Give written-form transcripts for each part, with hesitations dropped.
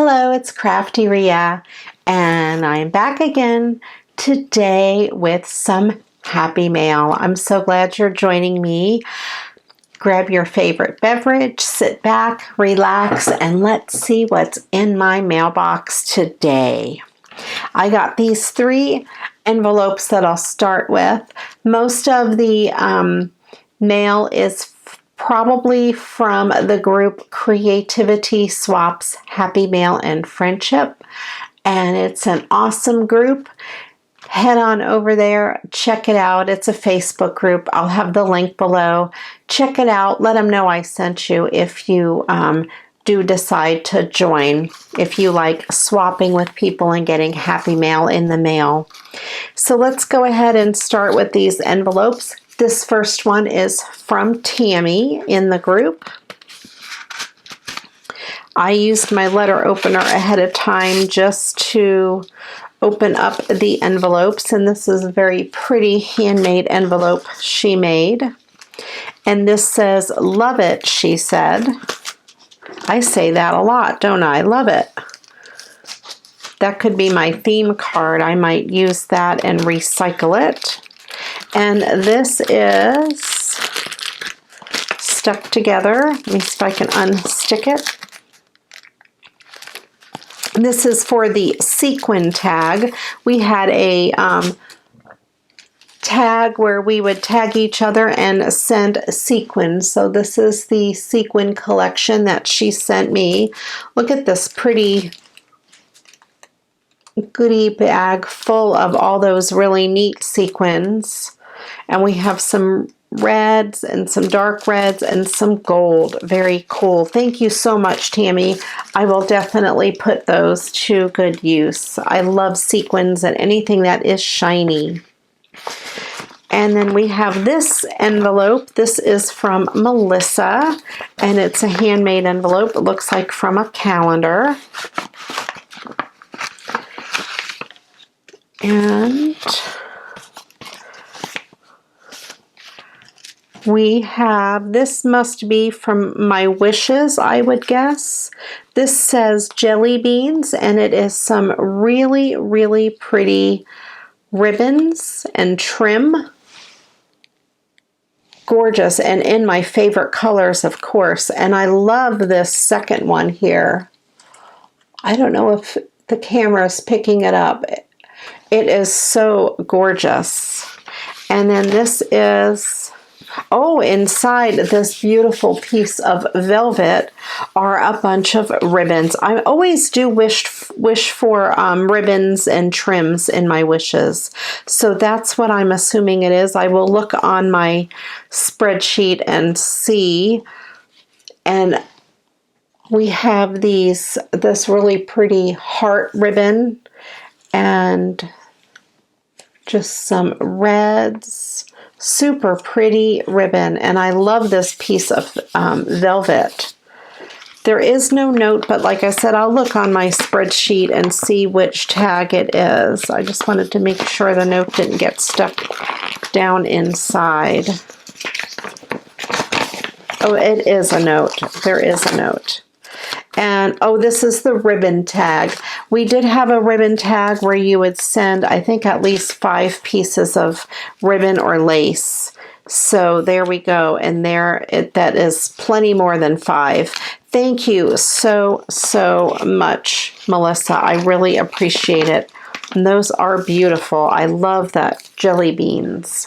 Hello, it's Crafty Ria, and I'm back again today with some happy mail. I'm so glad you're joining me. Grab your favorite beverage, sit back, relax, and let's see what's in my mailbox today. I got these 3 envelopes that I'll start with. Most of the mail is probably from the group Creativity Swaps Happy Mail and Friendship, and it's an awesome group. Head on over there, check it out. It's a Facebook group. I'll have the link below. Check it out. Let them know I sent you if you do decide to join, if you like swapping with people and getting happy mail in the mail. So let's go ahead and start with these envelopes. This first one is from Tammy in the group. I used my letter opener ahead of time just to open up the envelopes, and this is a very pretty handmade envelope she made. And this says, "Love it," she said. I say that a lot, don't I? Love it. That could be my theme card. I might use that and recycle it. And this is stuck together. Let me see if I can unstick it. This is for the sequin tag. We had a tag where we would tag each other and send sequins. So this is the sequin collection that she sent me. Look at this pretty goodie bag full of all those really neat sequins. And we have some reds and some dark reds and some gold. Very cool. Thank you so much, Tammy. I will definitely put those to good use. I love sequins and anything that is shiny. And then we have this envelope. This is from Melissa, and it's a handmade envelope. It looks like from a calendar. And we have, this must be from my wishes, I would guess. This says jelly beans, and it is some really, really pretty ribbons and trim. Gorgeous, and in my favorite colors, of course. And I love this second one here. I don't know if the camera is picking it up. It is so gorgeous. And then this is, oh, inside this beautiful piece of velvet are a bunch of ribbons. I always do wish for ribbons and trims in my wishes. So that's what I'm assuming it is. I will look on my spreadsheet and see. And we have this really pretty heart ribbon and just some reds. Super pretty ribbon, and I love this piece of velvet. There is no note, but like I said, I'll look on my spreadsheet and see which tag it is. I just wanted to make sure the note didn't get stuck down inside. Oh, it is a note. There is a note. And, oh, this is the ribbon tag. We did have a ribbon tag where you would send, I think, at least 5 pieces of ribbon or lace. So there we go. And that is plenty more than 5. Thank you so, so much, Melissa. I really appreciate it. And those are beautiful. I love that jelly beans.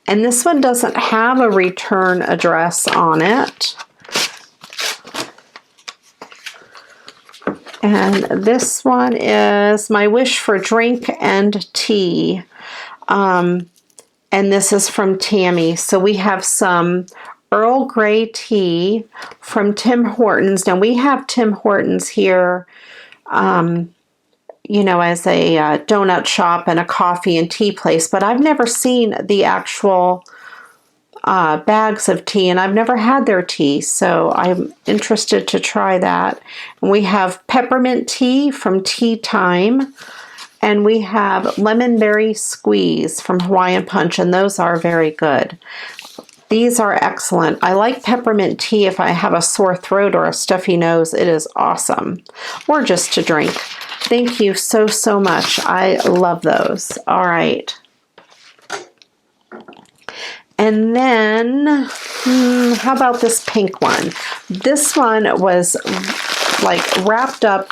And this one doesn't have a return address on it. And this one is my wish for drink and tea. And this is from Tammy. So we have some Earl Grey tea from Tim Hortons. Now we have Tim Hortons here, you know, as a donut shop and a coffee and tea place. But I've never seen the actual bags of tea, and I've never had their tea, so I'm interested to try that. And we have peppermint tea from Tea Time, and we have lemon berry squeeze from Hawaiian Punch, and those are very good. These are excellent. I like peppermint tea if I have a sore throat or a stuffy nose. It is awesome. Or just to drink. Thank you so, so much. I love those. All right. And then, how about this pink one? This one was like wrapped up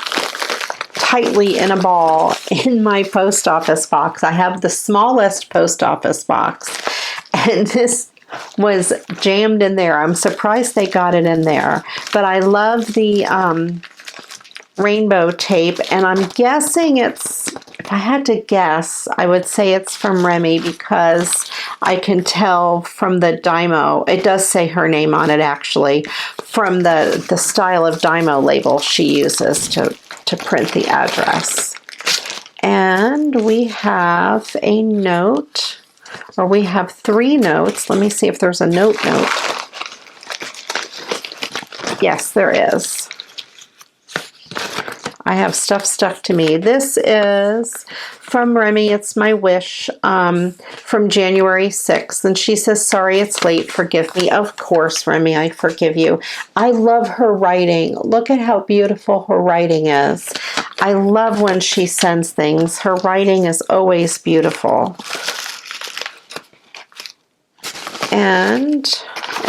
tightly in a ball in my post office box. I have the smallest post office box, and this was jammed in there. I'm surprised they got it in there, but I love the rainbow tape, and I'm guessing it's, if I had to guess, I would say it's from Remy because I can tell from the Dymo, it does say her name on it actually, from the style of Dymo label she uses to print the address. And we have a note, or we have 3 notes. Let me see if there's a note. Yes, there is. I have stuff stuck to me. This is from Remy. It's my wish from January 6th. And she says, sorry, it's late. Forgive me. Of course, Remy, I forgive you. I love her writing. Look at how beautiful her writing is. I love when she sends things. Her writing is always beautiful. And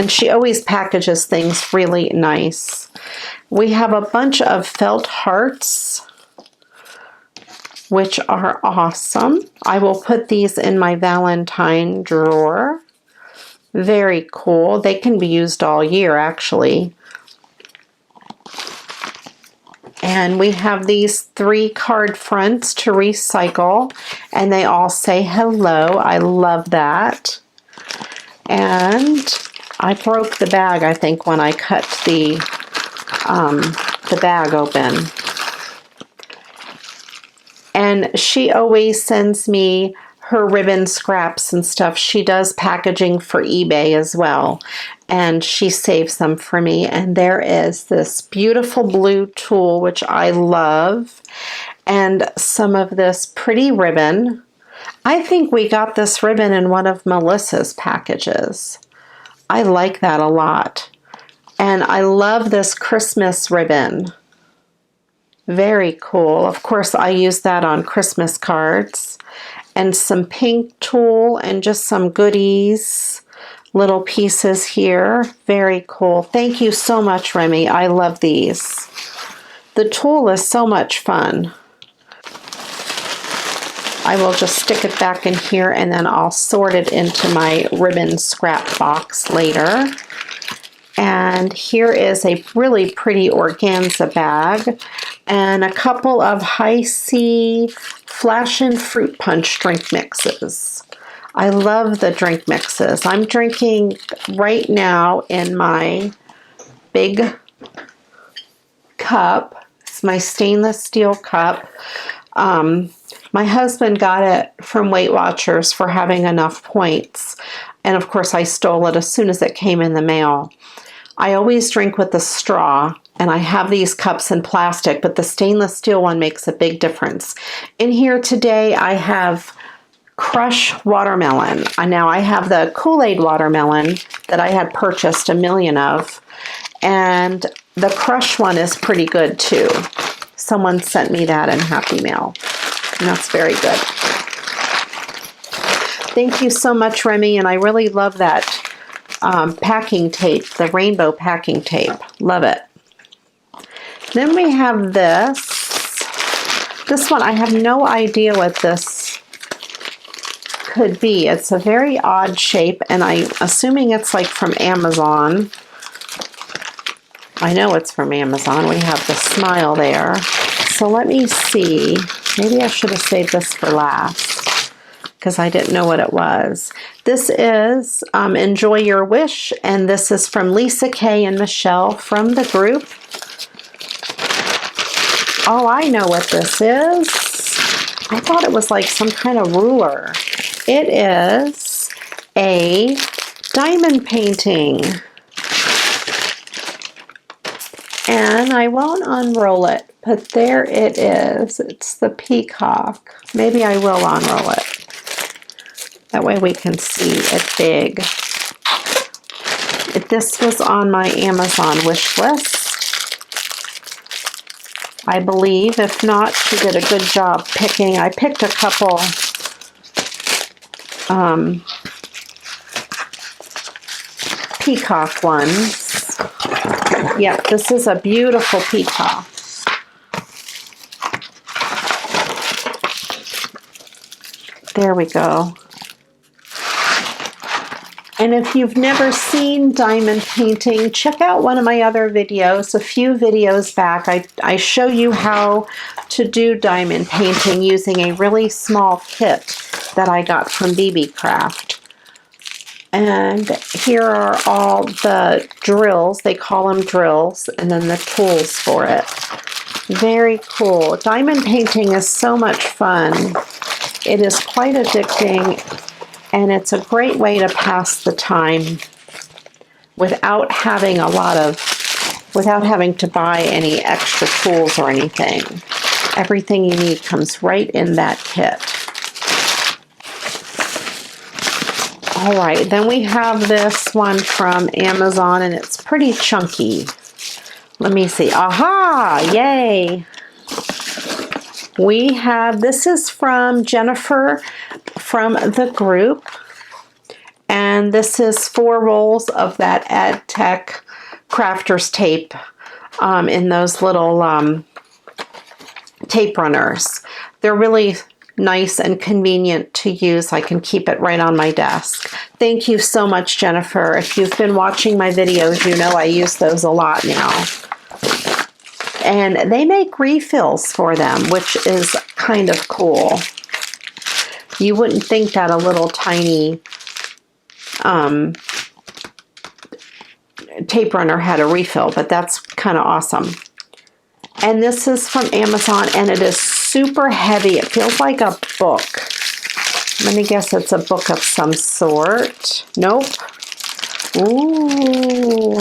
she always packages things really nice. We have a bunch of felt hearts, which are awesome. I will put these in my Valentine drawer. Very cool. They can be used all year, actually. And we have these 3 card fronts to recycle, and they all say hello. I love that. And I broke the bag, I think, when I cut the bag open. And she always sends me her ribbon scraps and stuff. She does packaging for eBay as well, and she saves them for me. And there is this beautiful blue tulle, which I love, and some of this pretty ribbon. I think we got this ribbon in one of Melissa's packages. I like that a lot. And I love this Christmas ribbon. Very cool. Of course, I use that on Christmas cards. And some pink tulle and just some goodies, little pieces here. Very cool. Thank you so much, Remy. I love these. The tulle is so much fun. I will just stick it back in here, and then I'll sort it into my ribbon scrap box later. And here is a really pretty organza bag and a couple of High C Flash and Fruit Punch drink mixes. I love the drink mixes. I'm drinking right now in my big cup. It's my stainless steel cup. My husband got it from Weight Watchers for having enough points. And of course, I stole it as soon as it came in the mail. I always drink with a straw, and I have these cups in plastic, but the stainless steel one makes a big difference. In here today, I have Crush Watermelon. Now, I have the Kool-Aid watermelon that I had purchased a million of, and the Crush one is pretty good too. Someone sent me that in Happy Mail, and that's very good. Thank you so much, Remy, and I really love that packing tape, the rainbow packing tape. Love it. Then we have this. This one, I have no idea what this could be. It's a very odd shape, and I'm assuming it's like from Amazon. I know it's from Amazon. We have the smile there. So let me see. Maybe I should have saved this for last, because I didn't know what it was. This is Enjoy Your Wish, and this is from Lisa Kay and Michelle from the group. Oh, I know what this is. I thought it was like some kind of ruler. It is a diamond painting. And I won't unroll it, but there it is. It's the peacock. Maybe I will unroll it. That way we can see it big. This was on my Amazon wish list, I believe. If not, she did a good job picking. I picked a couple peacock ones. Yep, this is a beautiful peacock. There we go. And if you've never seen diamond painting, check out one of my other videos. A few videos back, I show you how to do diamond painting using a really small kit that I got from BB Craft. And here are all the drills. They call them drills, and then the tools for it. Very cool. Diamond painting is so much fun. It is quite addicting. And it's a great way to pass the time without having without having to buy any extra tools or anything. Everything you need comes right in that kit. All right, then we have this one from Amazon, and it's pretty chunky. Let me see. Aha! Yay! We have, this is from Jennifer from the group, and this is 4 rolls of that AdTech Crafters tape in those little tape runners. They're really nice and convenient to use. I can keep it right on my desk. Thank you so much, Jennifer. If you've been watching my videos, you know I use those a lot now. And they make refills for them, which is kind of cool. You wouldn't think that a little tiny tape runner had a refill, but that's kind of awesome. And this is from Amazon, and it is super heavy. It feels like a book. Let me guess it's a book of some sort. Nope. Ooh.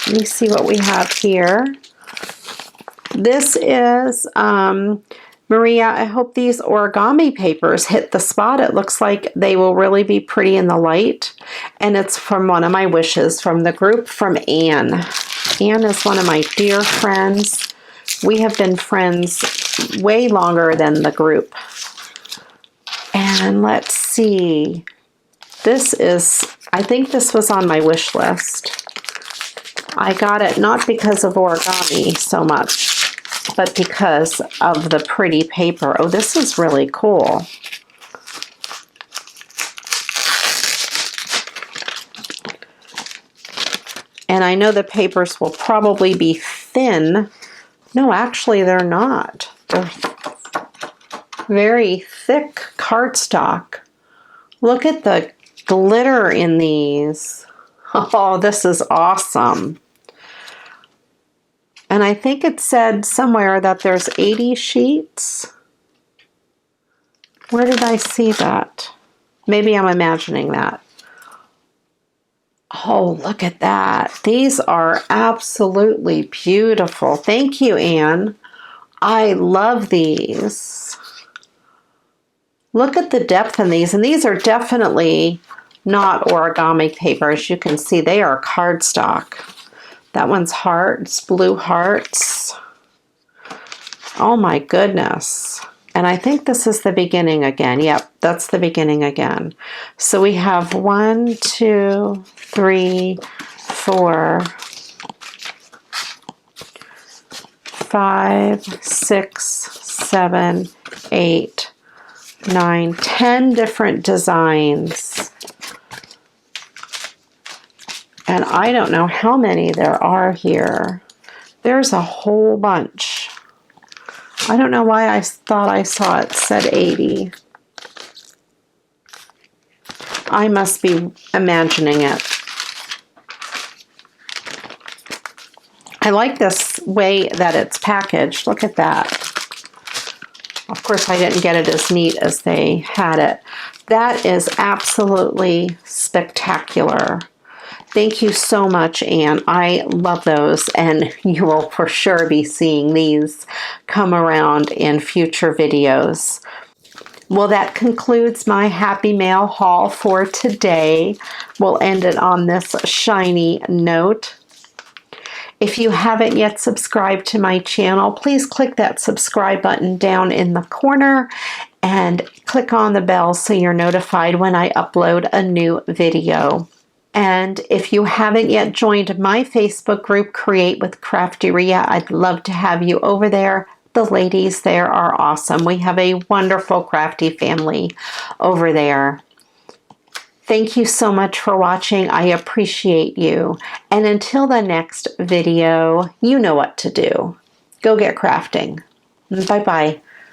Let me see what we have here. This is, Maria, I hope these origami papers hit the spot. It looks like they will really be pretty in the light. And it's from one of my wishes from the group, from Anne. Anne is one of my dear friends. We have been friends way longer than the group. And let's see. This is, I think this was on my wish list. I got it not because of origami so much, but because of the pretty paper. Oh, this is really cool. And I know the papers will probably be thin. No, actually they're not. They're very thick cardstock. Look at the glitter in these. Oh, this is awesome. And I think it said somewhere that there's 80 sheets. Where did I see that? Maybe I'm imagining that. Oh, look at that. These are absolutely beautiful. Thank you, Anne. I love these. Look at the depth in these. And these are definitely not origami paper. As you can see, they are cardstock. That one's hearts, blue hearts. Oh my goodness. And I think this is the beginning again. Yep, that's the beginning again. So we have 1, 2, 3, 4, 5, 6, 7, 8, 9, 10 different designs. And I don't know how many there are here. There's a whole bunch. I don't know why I thought I saw it said 80. I must be imagining it. I like this way that it's packaged. Look at that. Of course, I didn't get it as neat as they had it. That is absolutely spectacular. Thank you so much, Anne. I love those, and you will for sure be seeing these come around in future videos. Well, that concludes my Happy Mail haul for today. We'll end it on this shiny note. If you haven't yet subscribed to my channel, please click that subscribe button down in the corner and click on the bell so you're notified when I upload a new video. And if you haven't yet joined my Facebook group, Create with Crafteria, I'd love to have you over there. The ladies there are awesome. We have a wonderful crafty family over there. Thank you so much for watching. I appreciate you. And until the next video, you know what to do. Go get crafting. Bye-bye.